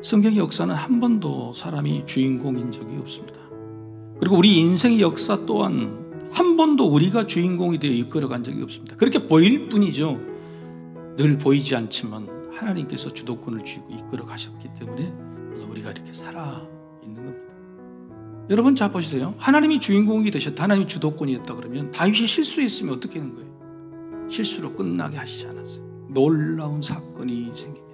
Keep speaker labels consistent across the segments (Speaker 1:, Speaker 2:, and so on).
Speaker 1: 성경의 역사는 한 번도 사람이 주인공인 적이 없습니다. 그리고 우리 인생의 역사 또한 한 번도 우리가 주인공이 되어 이끌어간 적이 없습니다. 그렇게 보일 뿐이죠. 늘 보이지 않지만 하나님께서 주도권을 쥐고 이끌어 가셨기 때문에 우리가 이렇게 살아 있는 겁니다. 여러분 자 보세요. 하나님이 주인공이 되셨다, 하나님이 주도권이었다 그러면 다윗이 실수했으면 어떻게 하는 거예요? 실수로 끝나게 하시지 않았어요. 놀라운 사건이 생깁니다.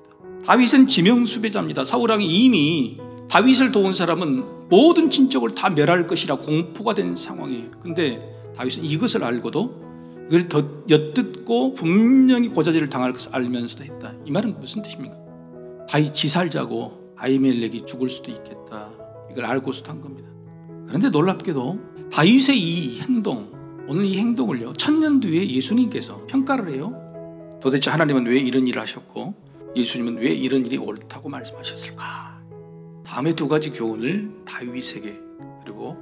Speaker 1: 다윗은 지명수배자입니다. 사울왕이 이미 다윗을 도운 사람은 모든 친척을 다 멸할 것이라 공포가 된 상황이에요. 근데 다윗은 이것을 알고도 이걸 더 엿듣고 분명히 고자질을 당할 것을 알면서도 했다. 이 말은 무슨 뜻입니까? 다윗 지살자고 아히멜렉이 죽을 수도 있겠다, 이걸 알고서도 한 겁니다. 그런데 놀랍게도 다윗의 이 행동, 오늘 이 행동을요 1000년 뒤에 예수님께서 평가를 해요. 도대체 하나님은 왜 이런 일을 하셨고 예수님은 왜 이런 일이 옳다고 말씀하셨을까? 다음에 두 가지 교훈을 다윗에게 그리고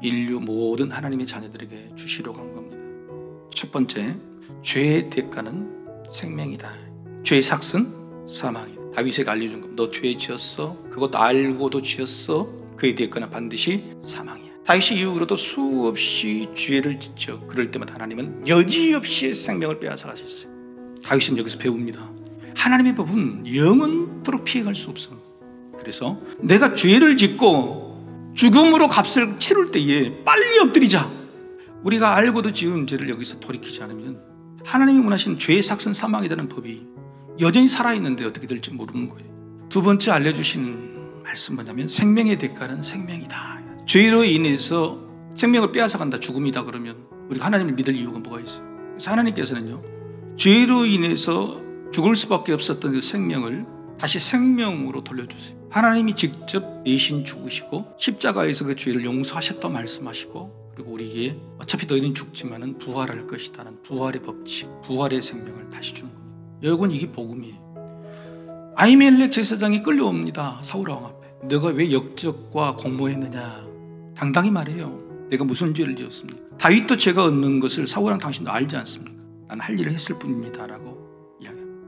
Speaker 1: 인류 모든 하나님의 자녀들에게 주시려고 한 겁니다. 첫 번째, 죄의 대가는 생명이다. 죄의 삭은 사망이다. 다윗에게 알려준 겁니다. 너 죄 지었어? 그것도 알고도 지었어? 그의 대가는 반드시 사망이야. 다윗이 이후로도 수없이 죄를 짓죠. 그럴 때마다 하나님은 여지없이 생명을 빼앗아 가셨어요. 다윗은 여기서 배웁니다. 하나님의 법은 영원토록 피해갈 수 없어. 그래서 내가 죄를 짓고 죽음으로 값을 치를 때에 빨리 엎드리자. 우리가 알고도 지은 죄를 여기서 돌이키지 않으면 하나님이 원하시는 죄의 삭은 사망이라는 법이 여전히 살아있는데 어떻게 될지 모르는 거예요. 두 번째 알려주시는 말씀 뭐냐면 생명의 대가는 생명이다. 죄로 인해서 생명을 빼앗아간다, 죽음이다 그러면 우리가 하나님을 믿을 이유가 뭐가 있어요? 그래서 하나님께서는요 죄로 인해서 죽을 수밖에 없었던 그 생명을 다시 생명으로 돌려주세요. 하나님이 직접 대신 죽으시고 십자가에서 그 죄를 용서하셨다고 말씀하시고, 그리고 우리에게 어차피 너희는 죽지만은 부활할 것이다는 부활의 법칙, 부활의 생명을 다시 주는 겁니다. 여러분 이게 복음이에요. 아히멜렉 제사장이 끌려옵니다. 사울왕 앞에. 너가 왜 역적과 공모했느냐? 당당히 말해요. 내가 무슨 죄를 지었습니까? 다윗도 죄가 없는 것을 사울왕 당신도 알지 않습니까? 난 할 일을 했을 뿐입니다 라고 이야기합니다.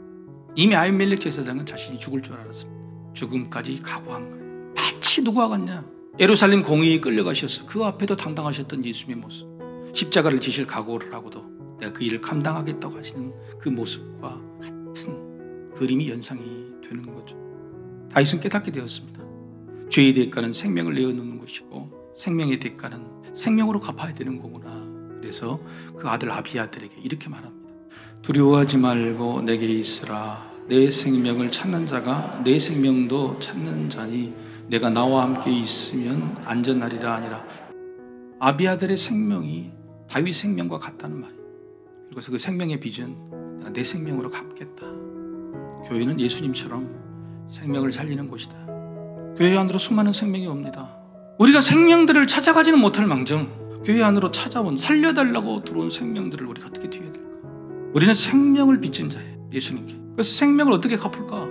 Speaker 1: 이미 아히멜렉 제사장은 자신이 죽을 줄 알았습니다. 죽음까지 각오한 거예요. 마치 누구와 같냐? 예루살렘 공의에 끌려가셔서 그 앞에도 당당하셨던 예수님의 모습, 십자가를 지실 각오를 하고도 내가 그 일을 감당하겠다고 하시는 그 모습과 같은 그림이 연상이 되는 거죠. 다윗은 깨닫게 되었습니다. 죄의 대가는 생명을 내어놓는 것이고 생명의 대가는 생명으로 갚아야 되는 거구나. 그래서 그 아들 아비아들에게 이렇게 말합니다. 두려워하지 말고 내게 있으라. 내 생명을 찾는 자가 내 생명도 찾는 자니 내가 나와 함께 있으면 안전하리라 아니라. 아비아들의 생명이 다윗 생명과 같다는 말이에요. 그래서 그 생명의 빚은 내가 내 생명으로 갚겠다. 교회는 예수님처럼 생명을 살리는 곳이다. 교회 안으로 수많은 생명이 옵니다. 우리가 생명들을 찾아가지는 못할 망정 교회 안으로 찾아온 살려달라고 들어온 생명들을 우리가 어떻게 뒤해야 될까? 우리는 생명을 빚진 자예요. 예수님께. 그래서 생명을 어떻게 갚을까?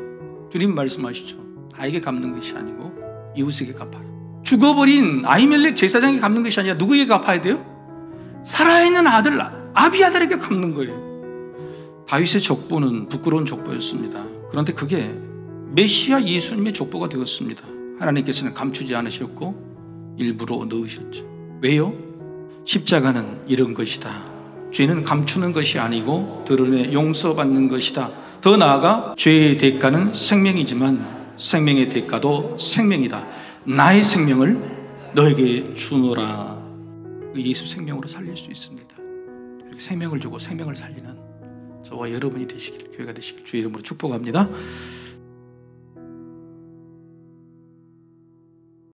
Speaker 1: 주님 말씀하시죠. 나에게 갚는 것이 아니고 이웃에게 갚아라. 죽어버린 아히멜렉 제사장에게 갚는 것이 아니라 누구에게 갚아야 돼요? 살아있는 아들 아비아들에게 갚는 거예요. 다윗의 족보는 부끄러운 족보였습니다. 그런데 그게 메시아 예수님의 족보가 되었습니다. 하나님께서는 감추지 않으셨고 일부러 넣으셨죠. 왜요? 십자가는 이런 것이다. 죄는 감추는 것이 아니고 드러내 용서받는 것이다. 더 나아가 죄의 대가는 생명이지만 생명의 대가도 생명이다. 나의 생명을 너에게 주노라. 예수 생명으로 살릴 수 있습니다. 생명을 주고 생명을 살리는 저와 여러분이 되시길, 교회가 되시길 주의 이름으로 축복합니다.